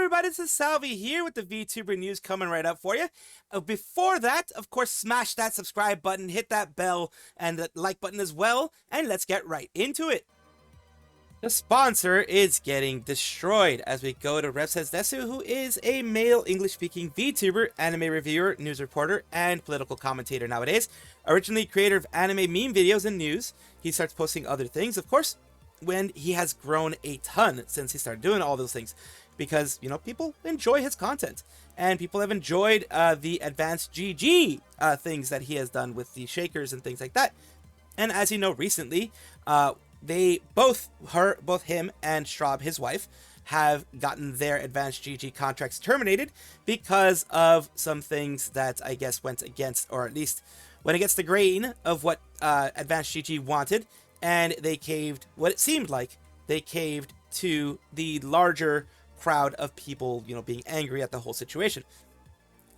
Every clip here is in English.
everybody, this is Salvi here with the VTuber news coming right up for you. Before that, of course, smash that subscribe button, hit that bell, and the like button as well, and let's get right into it. The sponsor is getting destroyed as we go to RevSaysDesu, who is a male English-speaking VTuber, anime reviewer, news reporter, and political commentator nowadays. Originally creator of anime meme videos and news, he starts posting other things, of course, when he has grown a ton since he started doing all those things. Because, you know, people enjoy his content. And people have enjoyed the advancedgg things that he has done with the shakers and things like that. And as you know, recently, they both him and Straub, his wife, have gotten their advancedgg contracts terminated because of some things that I guess went against, or at least went against the grain of what advancedgg wanted, and they caved, what it seemed like, they caved to the larger crowd of people, you know, being angry at the whole situation.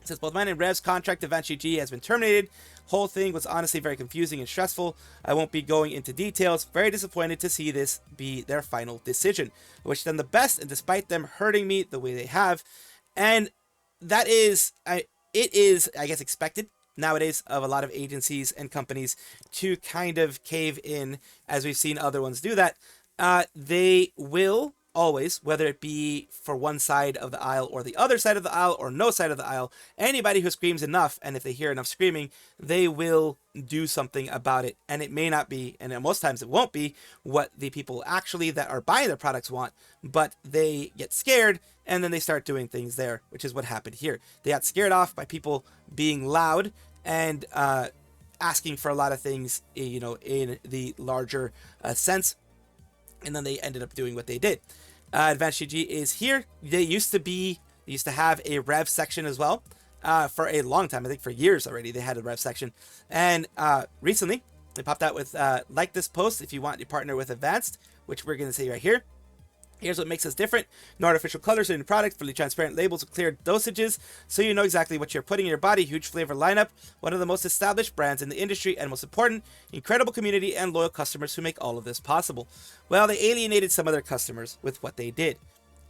Since both mine and Rev's contract to advancedgg has been terminated, whole thing was honestly very confusing and stressful. I won't be going into details. Very disappointed to see this be their final decision. I wish them the best, and despite them hurting me the way they have, and that is, it is, I guess, expected nowadays of a lot of agencies and companies to kind of cave in, as we've seen other ones do that. They will always, whether it be for one side of the aisle or the other side of the aisle or no side of the aisle, anybody who screams enough, and if they hear enough screaming, they will do something about it. And it may not be, and most times it won't be, what the people actually that are buying their products want, but they get scared and then they start doing things there, which is what happened here. They got scared off by people being loud and asking for a lot of things, you know, in the larger sense, and then they ended up doing what they did. advancedgg is here. They used to have a Rev section as well for a long time. I think for years already they had a Rev section, and recently they popped out with like this post if you want to partner with Advanced, which we're going to say right here. Here's what makes us different: no artificial colors in the product, fully transparent labels with clear dosages, so you know exactly what you're putting in your body. Huge flavor lineup, one of the most established brands in the industry, and most important, incredible community and loyal customers who make all of this possible. Well, they alienated some of their customers with what they did,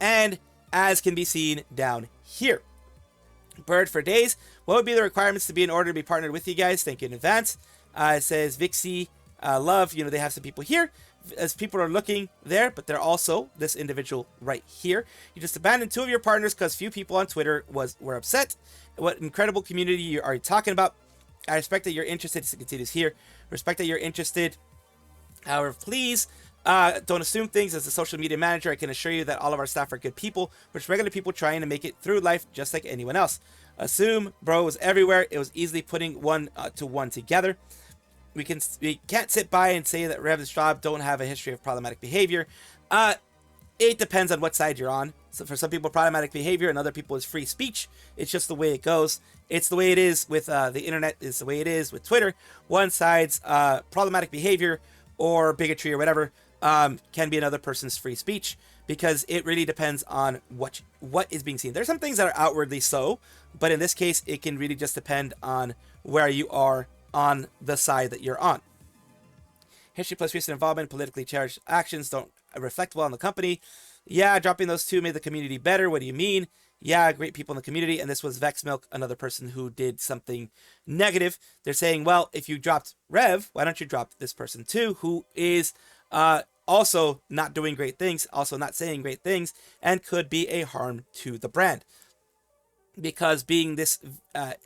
and as can be seen down here. Bird for days. What would be the requirements to be in order to be partnered with you guys? Thank you in advance. It says Vixie, Love, you know, they have some people here as people are looking there, but they're also this individual right here. You just abandoned two of your partners because few people on Twitter were upset. What incredible community you are talking about. I respect that you're interested. It continues here. Respect that you're interested. However, please don't assume things. As a social media manager, I can assure you that all of our staff are good people. We're just regular people trying to make it through life just like anyone else. Assume, bro, was everywhere. It was easily putting one to one together. We can't sit by and say that Rev and Straub don't have a history of problematic behavior. It depends on what side you're on. So for some people, problematic behavior, and other people is free speech. It's just the way it goes. It's the way it is with the internet. It's the way it is with Twitter. One side's problematic behavior or bigotry or whatever can be another person's free speech, because it really depends on what is being seen. There's some things that are outwardly so, but in this case, it can really just depend on where you are on the side that you're on. History plus recent involvement, politically charged actions don't reflect well on the company. Yeah, dropping those two made the community better. What do you mean? Yeah, great people in the community. And this was Vex Milk, another person who did something negative. They're saying, well, if you dropped Rev, why don't you drop this person too, who is also not doing great things, also not saying great things, and could be a harm to the brand. Because being this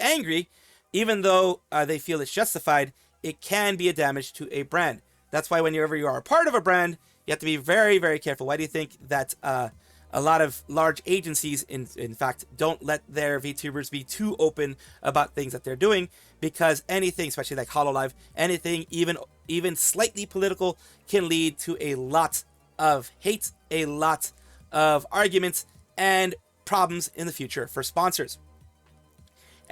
angry, even though they feel it's justified, it can be a damage to a brand. That's why whenever you are a part of a brand, you have to be very, very careful. Why do you think that a lot of large agencies, in fact, don't let their VTubers be too open about things that they're doing? Because anything, especially like Hololive, anything even slightly political can lead to a lot of hate, a lot of arguments, and problems in the future for sponsors.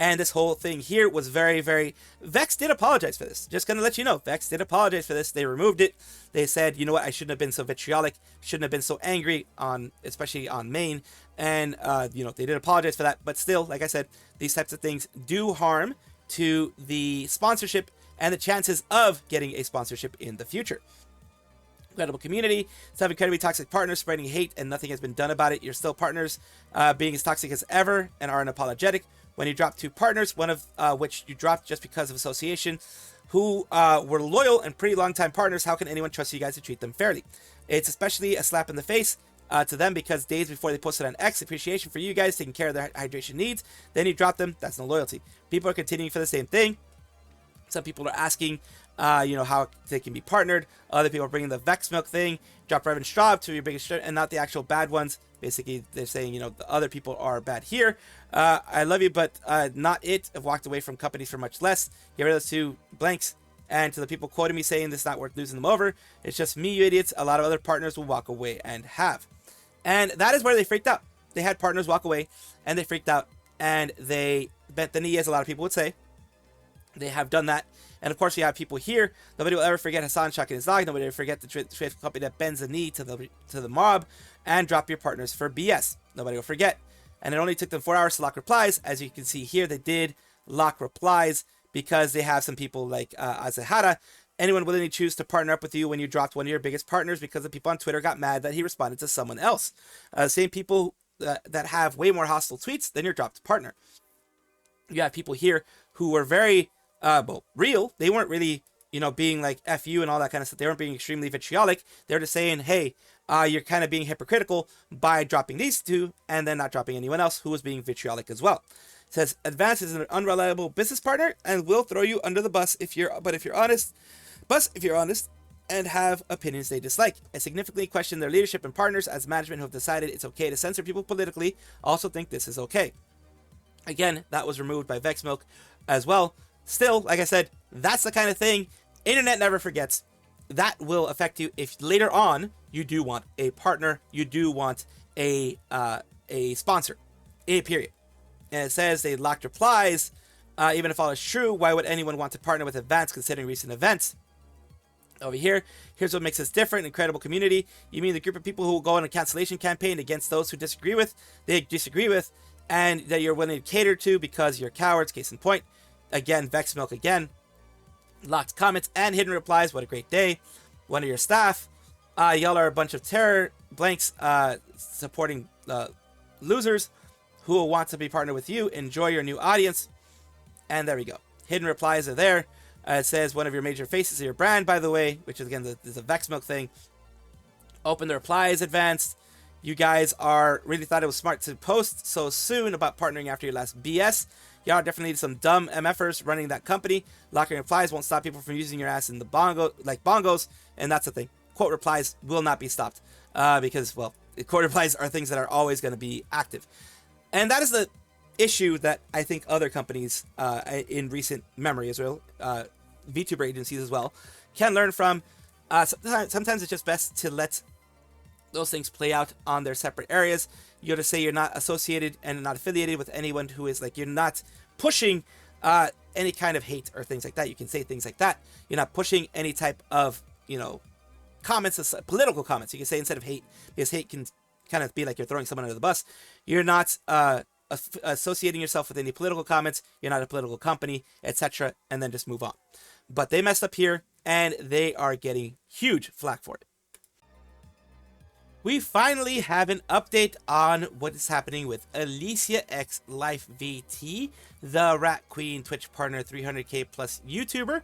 And this whole thing here was very, very... Vex did apologize for this. Just going to let you know, Vex did apologize for this. They removed it. They said, you know what, I shouldn't have been so vitriolic. Shouldn't have been so angry, especially on main. And, you know, they did apologize for that. But still, like I said, these types of things do harm to the sponsorship and the chances of getting a sponsorship in the future. Incredible community. Some incredibly toxic partners spreading hate and nothing has been done about it. You're still partners, being as toxic as ever and are unapologetic. When you drop 2 partners, one of which you dropped just because of association, who were loyal and pretty long time partners, how can anyone trust you guys to treat them fairly? It's especially a slap in the face to them because days before they posted on X, appreciation for you guys taking care of their hydration needs, then you drop them. That's no loyalty. People are continuing for the same thing. Some people are asking, how they can be partnered. Other people are bringing the Vex Milk thing. Drop Rev and Straub to your biggest and not the actual bad ones. Basically, they're saying, the other people are bad here. I love you, but not it. I've walked away from companies for much less. Get rid of those 2 blanks. And to the people quoting me saying this is not worth losing them over, it's just me, you idiots. A lot of other partners will walk away and have. And that is where they freaked out. They had partners walk away, and they freaked out. And they bent the knee, as a lot of people would say. They have done that. And of course, you have people here. Nobody will ever forget Hassan chucking his dog. Nobody will forget the Swift company that bends the knee to the mob and drop your partners for BS. Nobody will forget. And it only took them 4 hours to lock replies. As you can see here, they did lock replies because they have some people like Azahara. Anyone willingly choose to partner up with you when you dropped one of your biggest partners because the people on Twitter got mad that he responded to someone else. Same people that have way more hostile tweets than your dropped partner. You have people here who were very real. They weren't really, being like F you and all that kind of stuff. They weren't being extremely vitriolic. They're just saying, hey, you're kind of being hypocritical by dropping these 2 and then not dropping anyone else who was being vitriolic as well. It says, Advance is an unreliable business partner and will throw you under the bus if you're honest and have opinions they dislike. I significantly question their leadership and partners as management who have decided it's okay to censor people politically also think this is okay. Again, that was removed by Vex Milk as well. Still, like I said, that's the kind of thing internet never forgets. That will affect you if later on you do want a partner, you do want a sponsor, period. And it says they locked replies. Even if all is true, why would anyone want to partner with Advance considering recent events? Over here, here's what makes us different. Incredible community. You mean the group of people who will go on a cancellation campaign against those who disagree with, and that you're willing to cater to because you're cowards. Case in point. Again, Vex Milk again. Locked comments and hidden replies. What a great day. One of your staff. Y'all are a bunch of terror blanks supporting losers who will want to be partnered with you. Enjoy your new audience. And there we go. Hidden replies are there. It says one of your major faces of your brand, by the way, which is again the Vex Milk thing. Open the replies, Advanced. You guys really thought it was smart to post so soon about partnering after your last BS. Y'all definitely need some dumb MFers running that company. Locking replies won't stop people from using your ass in the bongos, and that's the thing. Quote replies will not be stopped because, well, quote replies are things that are always going to be active. And that is the issue that I think other companies in recent memory as well, VTuber agencies as well, can learn from. Sometimes it's just best to let those things play out on their separate areas. You have to say you're not associated and not affiliated with anyone who is you're not pushing any kind of hate or things like that. You can say things like that. You're not pushing any type of, comments, political comments. You can say instead of hate, because hate can kind of be like you're throwing someone under the bus. You're not associating yourself with any political comments. You're not a political company, etc. And then just move on. But they messed up here and they are getting huge flack for it. We finally have an update on what is happening with Alicia X Life VT, the Rat Queen Twitch partner 300k plus YouTuber.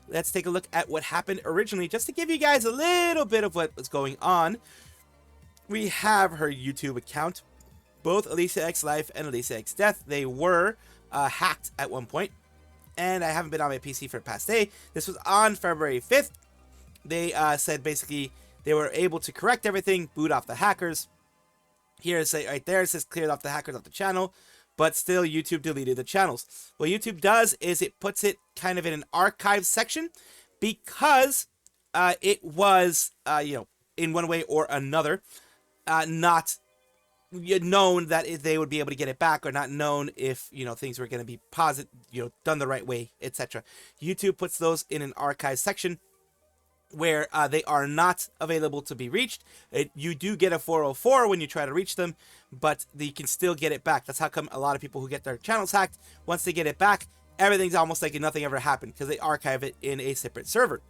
Let's take a look at what happened originally, just to give you guys a little bit of what was going on. We have her YouTube account, both Alicia X Life and Alicia X Death. They were hacked at one point, and I haven't been on my PC for the past day. This was on February 5th. They said basically they were able to correct everything, boot off the hackers. Here it says right there, it says cleared off the hackers off the channel, but still YouTube deleted the channels. What YouTube does is it puts it kind of in an archive section because it was, in one way or another, not known that they would be able to get it back, or not known if, things were going to be done the right way, etc. YouTube puts those in an archive section where they are not available to be reached. You do get a 404 when you try to reach them, but you can still get it back. That's how come a lot of people who get their channels hacked, once they get it back, everything's almost like nothing ever happened, because they archive it in a separate server.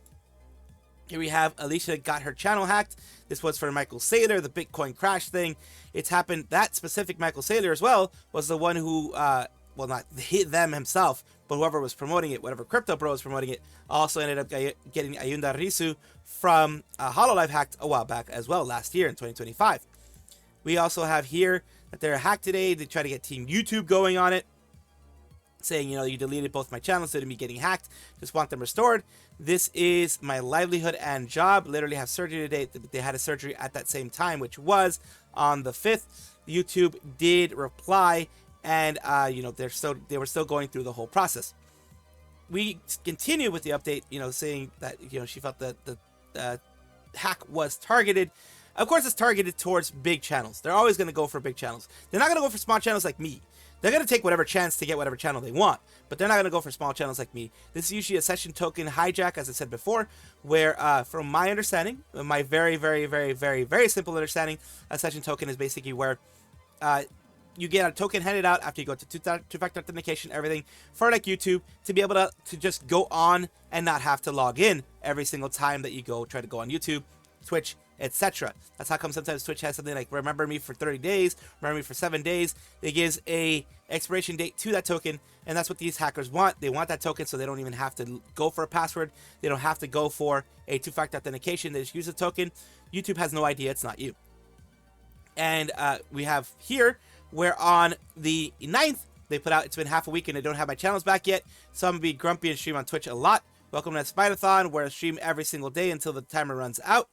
Here we have Alicia got her channel hacked. This was for Michael Saylor, the Bitcoin crash thing. It's happened, that specific Michael Saylor as well was the one who, well, not them himself, but whoever was promoting it, whatever crypto bro was promoting it, also ended up getting Ayunda Risu from Hololive hacked a while back as well, last year in 2025. We also have here that they're hacked today. They try to get Team YouTube going on it, saying, you know, you deleted both my channels due to me getting hacked, just want them restored. This is my livelihood and job. Literally have surgery today. They had a surgery at that same time, which was on the 5th. YouTube did reply, and you know, they were still going through the whole process. We continue with the update, you know, saying that, you know, she felt that the hack was targeted. Of course, it's targeted towards big channels. They're always going to go for big channels. They're not going to go for small channels like me. They're going to take whatever chance to get whatever channel they want, but they're not going to go for small channels like me. This is usually a session token hijack, as I said before, where, from my understanding, my very, very, very, very, very simple understanding, a session token is basically where you get a token handed out after you go to two-factor authentication, everything, for like YouTube, to be able to just go on and not have to log in every single time that you try to go on YouTube, Twitch, etc. That's how come sometimes Twitch has something like remember me for 30 days, remember me for 7 days. It gives a expiration date to that token, and that's what these hackers want. They want that token so they don't even have to go for a password. They don't have to go for a two-factor authentication. They just use a token. YouTube has no idea it's not you. And we have here where on the 9th, they put out, it's been half a week and I don't have my channels back yet, so I'm going to be grumpy and stream on Twitch a lot. Welcome to Spidathon, where I stream every single day until the timer runs out.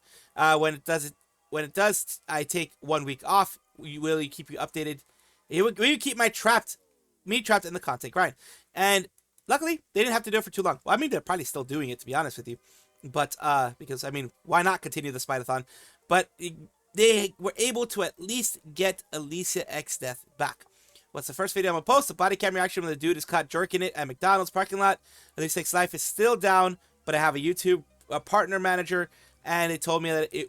When it does, I take 1 week off. We will keep you updated. We will keep me trapped in the content grind. And luckily, they didn't have to do it for too long. Well, I mean, they're probably still doing it, to be honest with you. But, because, I mean, why not continue the Spidathon? But they were able to at least get Alicia X Death back. What's the first video I'm going to post? A body cam reaction when the dude is caught jerking it at McDonald's parking lot. Alicia X Life is still down, but I have a YouTube partner manager, and it told me that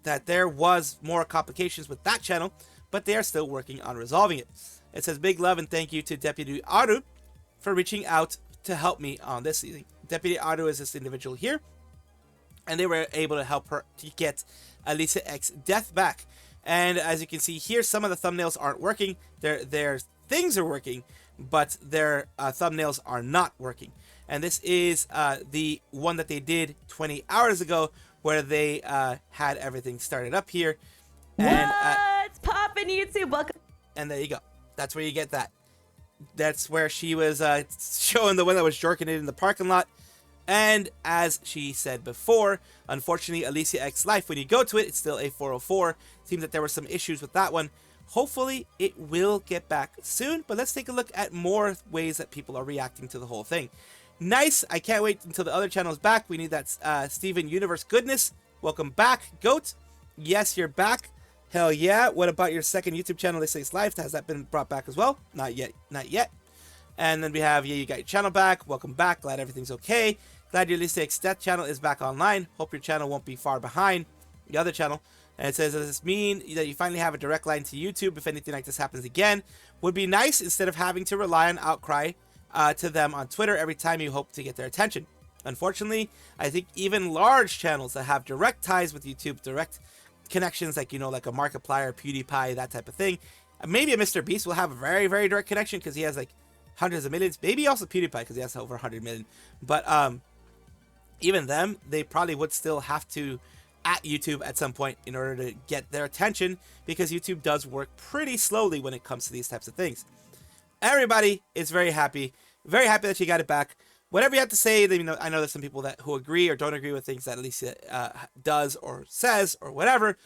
that there was more complications with that channel, but they are still working on resolving it. It says, big love and thank you to Deputy Aru for reaching out to help me on this season. Deputy Aru is this individual here, and they were able to help her to get Alicia X Death back. And as you can see here, some of the thumbnails aren't working. Their things are working, but their thumbnails are not working. And this is the one that they did 20 hours ago, where they had everything started up here. And, what's poppin' YouTube? Welcome. And there you go. That's where you get that. That's where she was showing the one that was jerking it in the parking lot. And as she said before, unfortunately, Alicia X Life, when you go to it, it's still a 404. Seems that there were some issues with that one. Hopefully, it will get back soon. But let's take a look at more ways that people are reacting to the whole thing. Nice. I can't wait until the other channel is back. We need that Steven Universe goodness. Welcome back, Goat. Yes, you're back. Hell yeah. What about your second YouTube channel, Alicia X Life? Has that been brought back as well? Not yet. Not yet. And then we have, yeah, you got your channel back. Welcome back. Glad everything's okay. Glad your Alicia X Death channel is back online. Hope your channel won't be far behind the other channel. And it says, does this mean that you finally have a direct line to YouTube if anything like this happens again? Would be nice instead of having to rely on outcry to them on Twitter every time you hope to get their attention. Unfortunately, I think even large channels that have direct ties with YouTube, direct connections, like, you know, like a Markiplier, PewDiePie, that type of thing. Maybe a Mr. Beast will have a very, very direct connection because he has like hundreds of millions. Maybe also PewDiePie because he has over 100 million. But even them, they probably would still have to at YouTube at some point in order to get their attention, because YouTube does work pretty slowly when it comes to these types of things. Everybody is very happy that you got it back. Whatever you have to say, you know, I know there's some people who agree or don't agree with things that Alicia does or says or whatever.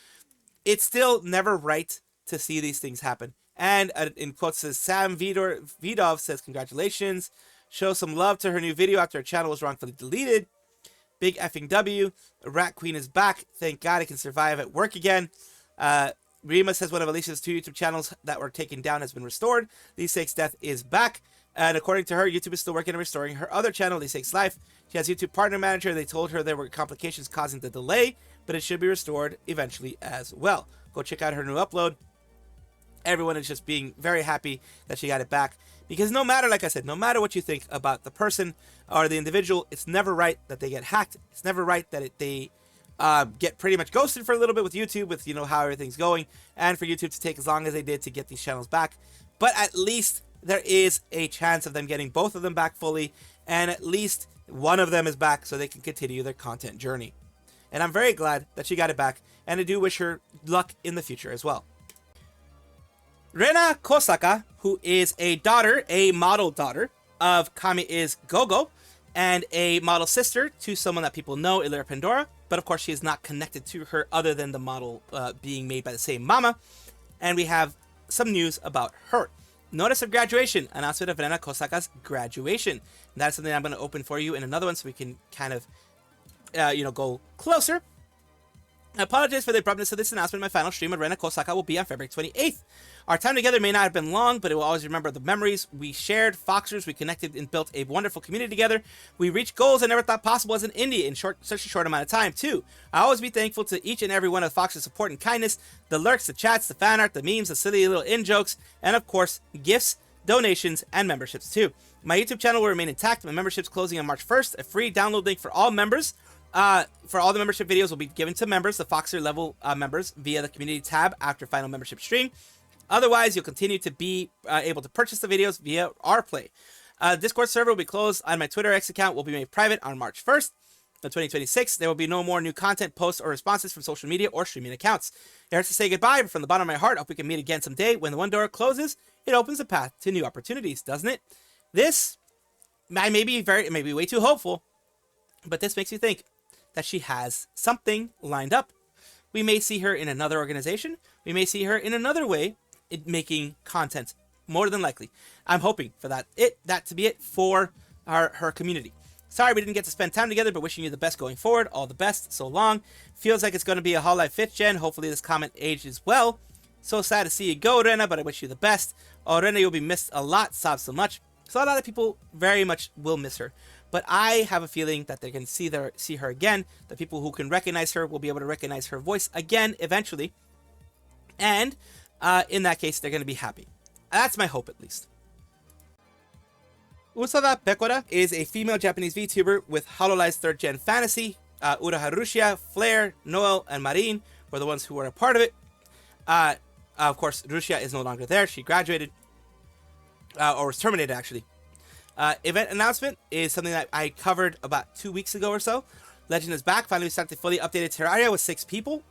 It's never right to see these things happen. And in quotes says, Sam Vidov says, congratulations. Show some love to her new video after her channel was wrongfully deleted. Big effing W. Rat Queen is back. Thank God I can survive at work again. Rima says one of Alicia's 2 YouTube channels that were taken down has been restored. Alicia X Death is back. And according to her, YouTube is still working on restoring her other channel, Alicia X Life. She has YouTube partner manager. They told her there were complications causing the delay, but it should be restored eventually as well. Go check out her new upload. everyone is just being very happy that she got it back. Because no matter, like I said, no matter what you think about the person or the individual, it's never right that they get hacked. It's never right that they get pretty much ghosted for a little bit with YouTube, with, you know, how everything's going, and for YouTube to take as long as they did to get these channels back. But at least there is a chance of them getting both of them back fully, and at least one of them is back so they can continue their content journey. And I'm very glad that she got it back, and I do wish her luck in the future as well. Renna Kosaka, who is a daughter, a model daughter of Kami is Gogo, and a model sister to someone that people know, Illyria Pandora, but of course she is not connected to her other than the model being made by the same mama. And we have some news about her. Notice of graduation, announcement of Renna Kosaka's graduation. That's something I'm going to open for you in another one so we can kind of, go closer. I apologize for the abruptness of this announcement. My final stream of Renna Kosaka will be on February 28th. Our time together may not have been long, but it will always remember the memories we shared. Foxers, we connected and built a wonderful community together. We reached goals I never thought possible as an indie in such a short amount of time, too. I'll always be thankful to each and every one of Foxers' support and kindness. The lurks, the chats, the fan art, the memes, the silly little in-jokes, and of course, gifts, donations, and memberships, too. My YouTube channel will remain intact. My membership's closing on March 1st. A free download link for all members. For all the membership videos will be given to members, the Foxer level members, via the community tab after final membership stream. Otherwise, you'll continue to be able to purchase the videos via our play. Discord server will be closed, and my Twitter X account will be made private on March 1st of 2026. There will be no more new content, posts, or responses from social media or streaming accounts. It hurts to say goodbye, but from the bottom of my heart, I hope we can meet again someday. When the one door closes, it opens a path to new opportunities, doesn't it? This, it may be way too hopeful, but this makes me think that she has something lined up. We may see her in another organization. We may see her in another way making content, more than likely. I'm hoping for that to be it for her community. Sorry we didn't get to spend time together, but wishing you the best going forward. All the best so long. Feels like it's going to be a Hololive 5th gen. Hopefully this comment ages well. So sad to see you go, Renna, but I wish you the best. Oh, Renna, you'll be missed a lot. Sob so much. So a lot of people very much will miss her. But I have a feeling that they're going to see her again. The people who can recognize her will be able to recognize her voice again eventually. And in that case, they're going to be happy. That's my hope, at least. Usada Pekora is a female Japanese VTuber with Hololive's 3rd gen fantasy. Ura Harushia, Flare, Noel, and Marine were the ones who were a part of it. Of course, Rushia is no longer there. She graduated. Or was terminated, actually. Event announcement is something that I covered about 2 weeks ago or so. Legend is back. Finally, we started the fully updated Terraria with 6 people.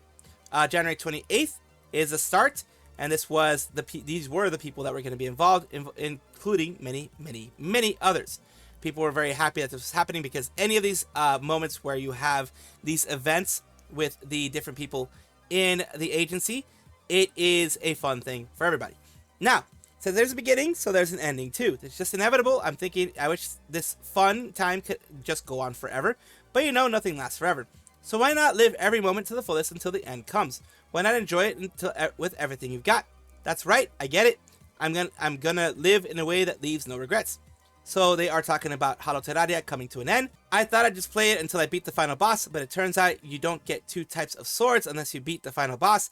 January 28th is the start, and these were the people that were going to be involved, including many others. People were very happy that this was happening because any of these moments where you have these events with the different people in the agency, it is a fun thing for everybody. Now, so there's a beginning, so there's an ending too. It's just inevitable. I'm thinking, I wish this fun time could just go on forever. But you know, nothing lasts forever. So why not live every moment to the fullest until the end comes? Why not enjoy it with everything you've got? That's right, I get it. I'm gonna live in a way that leaves no regrets. So they are talking about Holo Terraria coming to an end. I thought I'd just play it until I beat the final boss, but it turns out you don't get 2 types of swords unless you beat the final boss.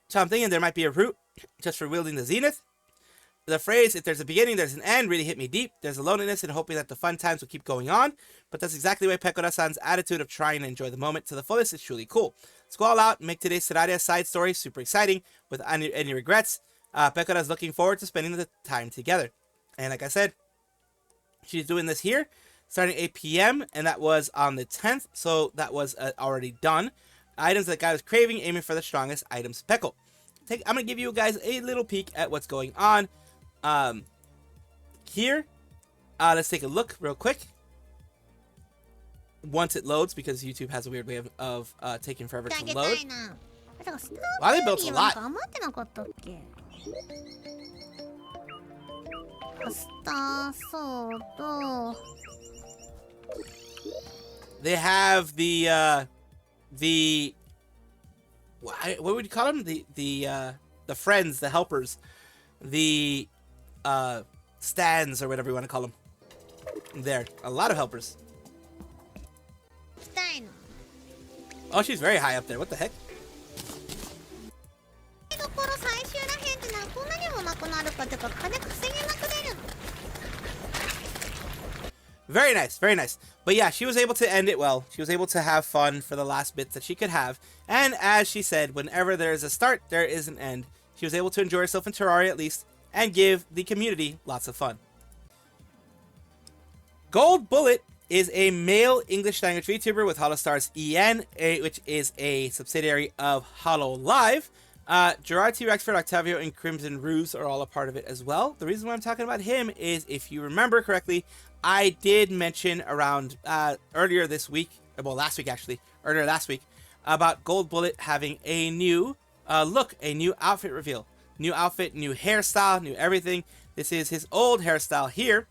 So I'm thinking there might be a route just for wielding the Zenith. The phrase, if there's a beginning, there's an end, really hit me deep. There's a loneliness in hoping that the fun times will keep going on. But that's exactly why Pekora-san's attitude of trying to enjoy the moment to the fullest is truly cool. Let's go all out and make today's Terraria side story super exciting with any regrets. Pekora's looking forward to spending the time together. And like I said, she's doing this here, starting 8 p.m. and that was on the 10th. So that was already done. Items that the guy was craving, aiming for the strongest items. Peko. I'm going to give you guys a little peek at what's going on. Here, let's take a look real quick. Once it loads, because YouTube has a weird way of taking forever to load. Wow, they built a lot. They have the what would you call them? The friends, the helpers, the stands, or whatever you want to call them. There, a lot of helpers. Oh, she's very high up there. What the heck? Very nice, very nice. But yeah, she was able to end it well. She was able to have fun for the last bits that she could have. And as she said, whenever there is a start, there is an end. She was able to enjoy herself in Terraria at least, and give the community lots of fun. GoldBullet is a male English language VTuber with Holostars EN, which is a subsidiary of Hololive. Gerard T. Rexford, Octavio, and Crimson Ruse are all a part of it as well. The reason why I'm talking about him is, if you remember correctly, I did mention around earlier this week, well, last week actually, earlier last week, about GoldBullet having a new look, a new outfit reveal. New outfit, new hairstyle, new everything. This is his old hairstyle here,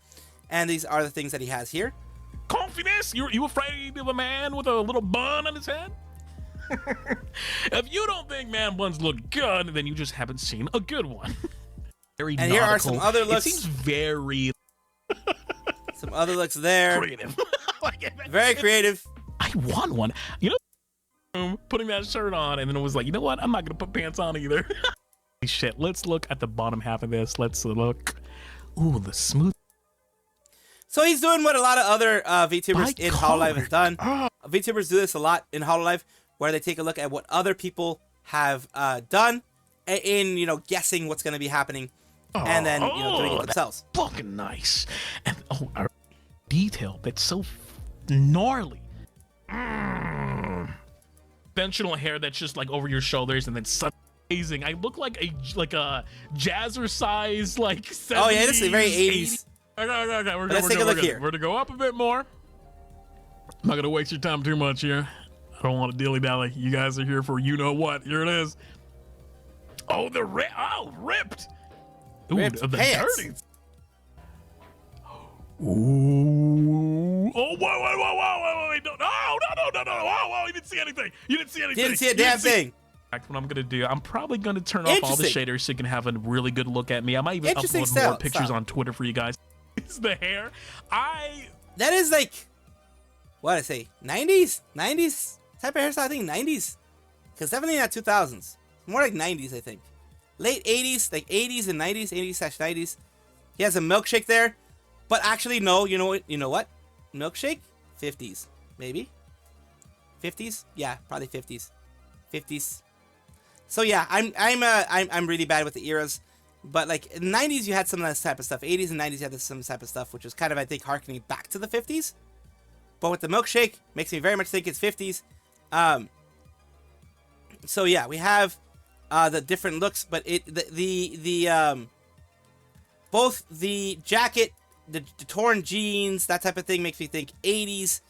and these are the things that he has here. Confidence? You afraid of a man with a little bun on his head? If you don't think man buns look good, then you just haven't seen a good one. Very and nautical. Here are some other looks. It seems very... Some other looks there. Creative. Very creative. I want one. You know, putting that shirt on, and then it was like, you know what? I'm not going to put pants on either. Shit, let's look at the bottom half of this. Let's look. Ooh, the smooth. So he's doing what a lot of other VTubers in Hololive have done. VTubers do this a lot in Hololive, where they take a look at what other people have done in, you know, guessing what's going to be happening, and then, you know, doing it themselves. Fucking nice. And our detail that's so gnarly. Conventional hair that's just like over your shoulders, and then amazing. I look like a jazzercise, like 70s, oh yeah, this is very 80s. Okay, Let's take a look here. We're gonna go up a bit more. I'm not gonna waste your time too much here. I don't want to dilly-dally. You guys are here for you know what. Here it is. Oh, ripped. Ooh, Ripped the pants. dirty. Ooh. Oh, whoa. Wait. No. Whoa. You didn't see anything. Didn't see a damn thing. What I'm gonna do, I'm probably gonna turn off all the shaders so you can have a really good look at me. I might even upload more pictures on Twitter for you guys. It's the hair. That is like, what I say, 90s type of hairstyle. I think 90s, because definitely not 2000s. More like 90s, I think. Late 80s, like 80s and 90s, 80s/90s. He has a milkshake there, but actually no. You know what? Milkshake, 50s, maybe. 50s, yeah, probably 50s. So yeah, I'm really bad with the eras, but like in the 90s you had some of this type of stuff. 80s and 90s you had some type of stuff, which was kind of, I think, harkening back to the 50s. But with the milkshake, makes me very much think it's 50s. So yeah, we have the different looks, but both the jacket, the torn jeans, that type of thing makes me think 80s,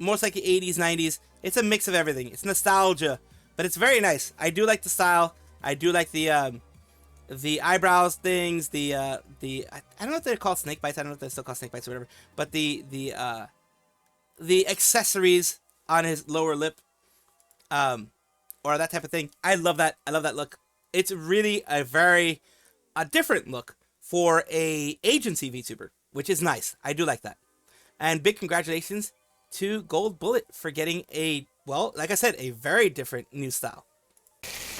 most likely 80s, 90s. It's a mix of everything. It's nostalgia. But it's very nice. I do like the style. I do like the eyebrows things. I don't know if they're called snake bites. I don't know if they're still called snake bites or whatever. But the accessories on his lower lip, or that type of thing. I love that. I love that look. It's really a different look for a agency VTuber, which is nice. I do like that. And big congratulations to GoldBullet for getting well, like I said, a very different new style.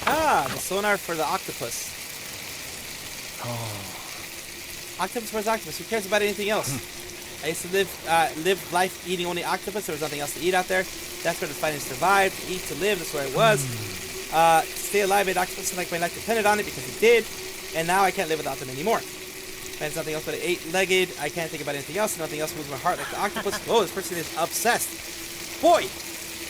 The sonar for the octopus. Oh. Octopus versus octopus. Who cares about anything else? I used to live life eating only octopus. There was nothing else to eat out there. That's where to find and survive. To eat, to live. That's where it was. To stay alive, ate octopus like my life depended on it, because it did. And now I can't live without them anymore. And it's nothing else but an eight-legged. I can't think about anything else. Nothing else moves my heart like the octopus. Whoa, this person is obsessed. Boy!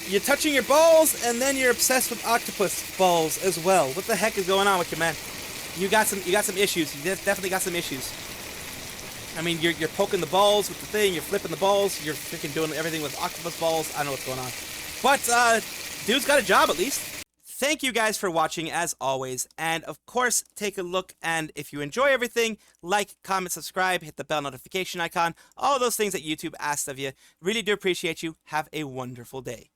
You're touching your balls, and then you're obsessed with octopus balls as well. What the heck is going on with you, man? You got some issues. You definitely got some issues. I mean, you're poking the balls with the thing. You're flipping the balls. You're freaking doing everything with octopus balls. I don't know what's going on. But dude's got a job at least. Thank you guys for watching as always, and of course take a look, and if you enjoy everything, like, comment, subscribe, hit the bell notification icon, all those things that YouTube asks of you. Really do appreciate you. Have a wonderful day.